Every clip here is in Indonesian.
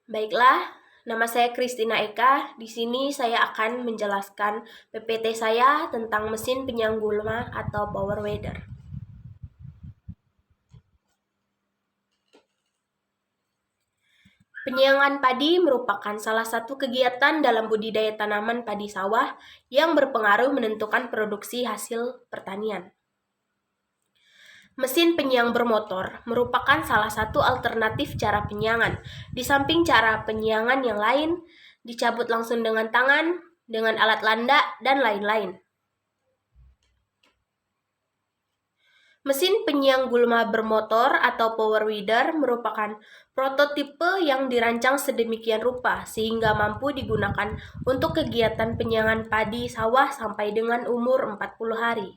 Baiklah, nama saya Christina Eka. Di sini saya akan menjelaskan PPT saya tentang mesin penyang gulma atau power weeder. Penyiangan padi merupakan salah satu kegiatan dalam budidaya tanaman padi sawah yang berpengaruh menentukan produksi hasil pertanian. Mesin penyiang bermotor merupakan salah satu alternatif cara penyiangan. Di samping cara penyiangan yang lain, dicabut langsung dengan tangan, dengan alat landak, dan lain-lain. Mesin penyiang gulma bermotor atau power weeder merupakan prototipe yang dirancang sedemikian rupa sehingga mampu digunakan untuk kegiatan penyiangan padi sawah sampai dengan umur 40 hari.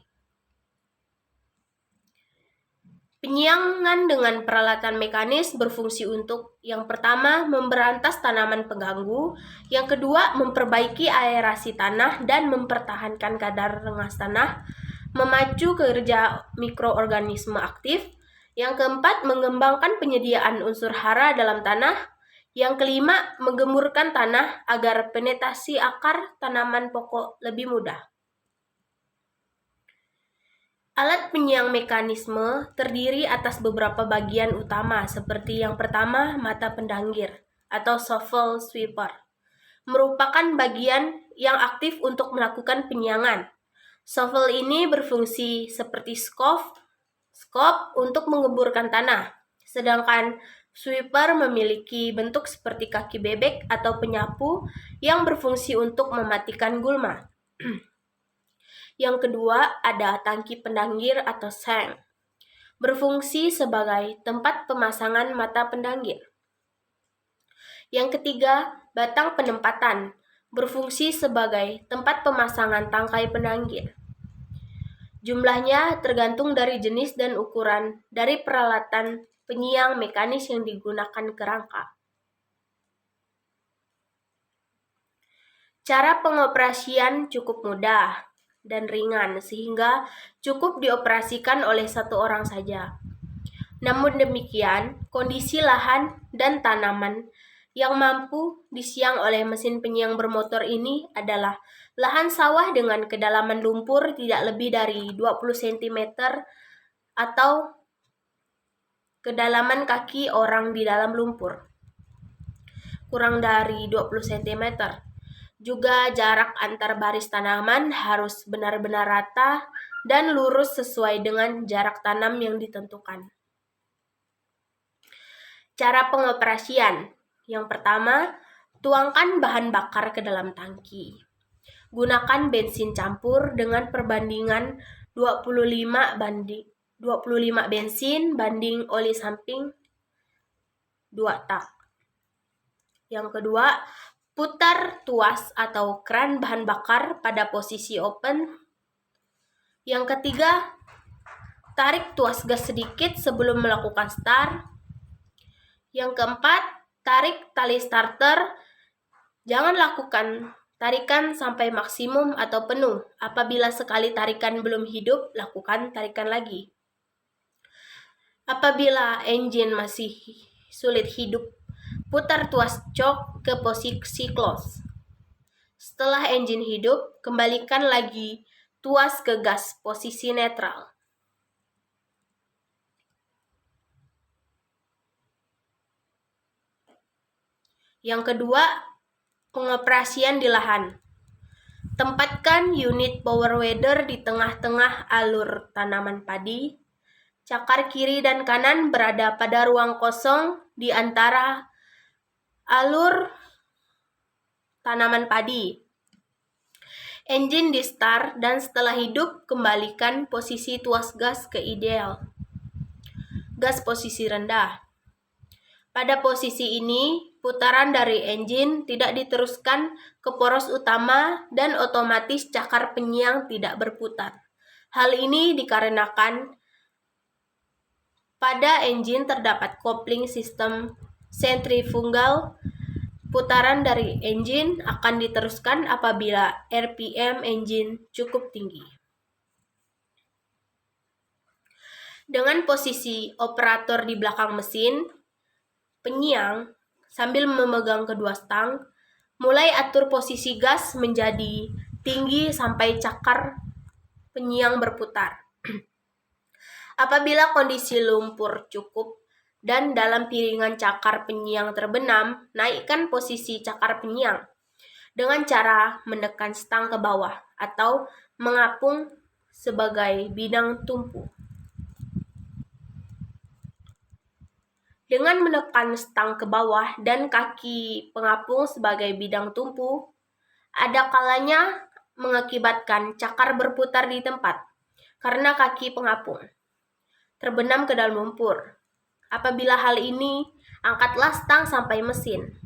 Penyiangan dengan peralatan mekanis berfungsi untuk yang pertama memberantas tanaman pengganggu, yang kedua memperbaiki aerasi tanah dan mempertahankan kadar rengas tanah, memacu kerja mikroorganisme aktif, yang keempat mengembangkan penyediaan unsur hara dalam tanah, yang kelima menggemburkan tanah agar penetrasi akar tanaman pokok lebih mudah. Alat penyiang mekanisme terdiri atas beberapa bagian utama seperti yang pertama mata pendanggir atau shovel sweeper. Merupakan bagian yang aktif untuk melakukan penyiangan. Shovel ini berfungsi seperti scope untuk mengemburkan tanah, sedangkan sweeper memiliki bentuk seperti kaki bebek atau penyapu yang berfungsi untuk mematikan gulma. Yang kedua, ada tangki pendanggir atau seng, berfungsi sebagai tempat pemasangan mata pendanggir. Yang ketiga, batang penempatan, berfungsi sebagai tempat pemasangan tangkai pendanggir. Jumlahnya tergantung dari jenis dan ukuran dari peralatan penyiang mekanis yang digunakan kerangka. Cara pengoperasian cukup mudah dan ringan sehingga cukup dioperasikan oleh satu orang saja. Namun demikian, kondisi lahan dan tanaman yang mampu disiang oleh mesin penyiang bermotor ini adalah lahan sawah dengan kedalaman lumpur tidak lebih dari 20 cm atau kedalaman kaki orang di dalam lumpur kurang dari 20 cm. Juga jarak antar baris tanaman harus benar-benar rata dan lurus sesuai dengan jarak tanam yang ditentukan. Cara pengoperasian. Yang pertama, tuangkan bahan bakar ke dalam tangki. Gunakan bensin campur dengan perbandingan 25 bensin banding oli samping 2 tak. Yang kedua, putar tuas atau kran bahan bakar pada posisi open. Yang ketiga, tarik tuas gas sedikit sebelum melakukan start. Yang keempat, tarik tali starter. Jangan lakukan tarikan sampai maksimum atau penuh. Apabila sekali tarikan belum hidup, lakukan tarikan lagi. Apabila engine masih sulit hidup, putar tuas cok ke posisi close. Setelah engine hidup, kembalikan lagi tuas ke gas posisi netral. Yang kedua, pengoperasian di lahan. Tempatkan unit power weeder di tengah-tengah alur tanaman padi. Cakar kiri dan kanan berada pada ruang kosong di antara alur tanaman padi. Engine di start dan setelah hidup, kembalikan posisi tuas gas ke ideal. Gas posisi rendah. Pada posisi ini, putaran dari engine tidak diteruskan ke poros utama dan otomatis cakar penyiang tidak berputar. Hal ini dikarenakan pada engine terdapat kopling sistem sentrifugal. Putaran dari engine akan diteruskan apabila RPM engine cukup tinggi. Dengan posisi operator di belakang mesin penyiang, sambil memegang kedua stang. Mulai atur posisi gas menjadi tinggi sampai cakar penyiang berputar. Apabila kondisi lumpur cukup dan dalam piringan cakar penyiang terbenam, naikkan posisi cakar penyiang dengan cara menekan stang ke bawah atau mengapung sebagai bidang tumpu. Dengan menekan stang ke bawah dan kaki pengapung sebagai bidang tumpu, ada kalanya mengakibatkan cakar berputar di tempat karena kaki pengapung terbenam ke dalam lumpur. Apabila hal ini, angkatlah stang sampai mesin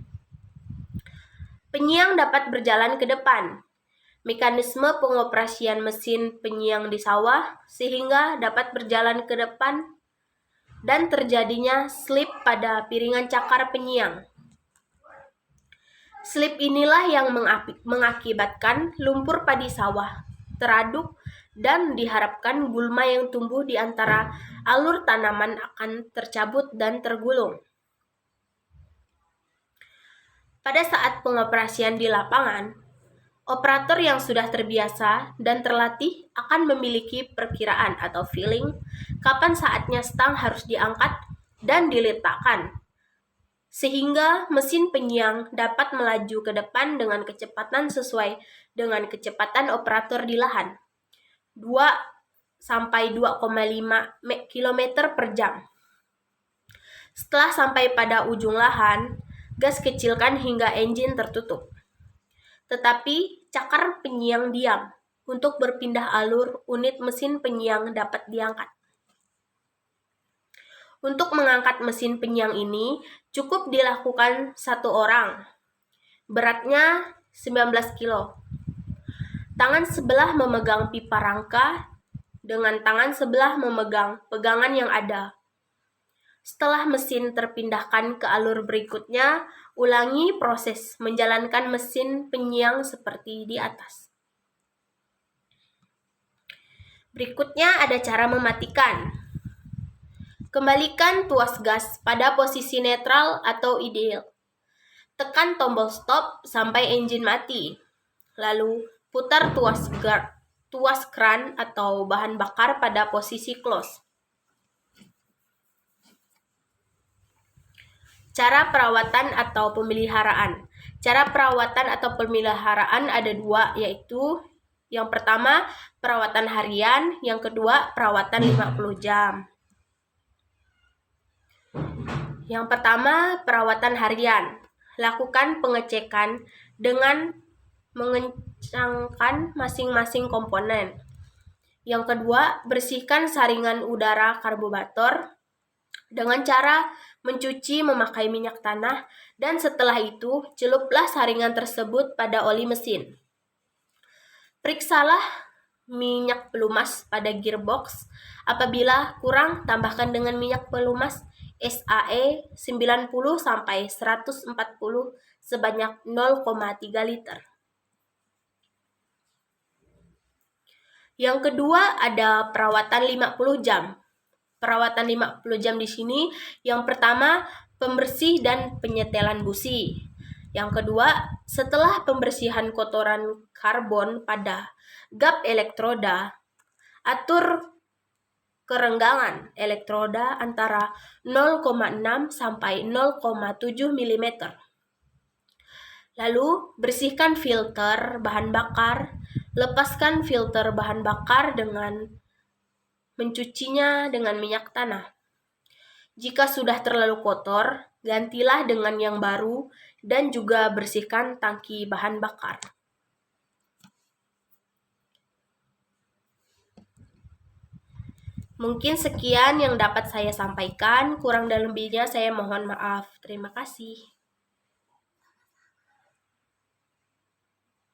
penyiang dapat berjalan ke depan. Mekanisme pengoperasian mesin penyiang di sawah sehingga dapat berjalan ke depan dan terjadinya slip pada piringan cakar penyiang. Slip inilah yang mengakibatkan lumpur padi sawah teraduk dan diharapkan gulma yang tumbuh di antara alur tanaman akan tercabut dan tergulung. Pada saat pengoperasian di lapangan, operator yang sudah terbiasa dan terlatih akan memiliki perkiraan atau feeling kapan saatnya stang harus diangkat dan diletakkan, sehingga mesin penyiang dapat melaju ke depan dengan kecepatan sesuai dengan kecepatan operator di lahan, 2-2,5 km per jam. Setelah sampai pada ujung lahan, gas kecilkan hingga engine tertutup. Tetapi cakar penyiang diam. Untuk berpindah alur, unit mesin penyiang dapat diangkat. Untuk mengangkat mesin penyiang ini, cukup dilakukan satu orang. Beratnya 19 kilo. Tangan sebelah memegang pipa rangka, dengan tangan sebelah memegang pegangan yang ada. Setelah mesin terpindahkan ke alur berikutnya, ulangi proses menjalankan mesin penyiang seperti di atas. Berikutnya ada cara mematikan. Kembalikan tuas gas pada posisi netral atau ideal. Tekan tombol stop sampai engine mati. Lalu putar tuas kran atau bahan bakar pada posisi close. Cara perawatan atau pemeliharaan. Cara perawatan atau pemeliharaan ada dua, yaitu yang pertama perawatan harian, yang kedua perawatan 50 jam. Yang pertama perawatan harian. Lakukan pengecekan dengan mengencangkan masing-masing komponen. Yang kedua, bersihkan saringan udara karburator dengan cara mencuci memakai minyak tanah, dan setelah itu celuplah saringan tersebut pada oli mesin. Periksalah minyak pelumas pada gearbox. Apabila kurang, tambahkan dengan minyak pelumas SAE 90-140 sebanyak 0,3 liter. Yang kedua ada perawatan 50 jam. Perawatan 50 jam di sini, yang pertama pembersih dan penyetelan busi. Yang kedua, setelah pembersihan kotoran karbon pada gap elektroda, atur kerenggangan elektroda antara 0,6 sampai 0,7 mm. Lalu, bersihkan filter bahan bakar. Lepaskan filter bahan bakar dengan mencucinya dengan minyak tanah. Jika sudah terlalu kotor, gantilah dengan yang baru dan juga bersihkan tangki bahan bakar. Mungkin sekian yang dapat saya sampaikan, kurang dan lebihnya saya mohon maaf. Terima kasih.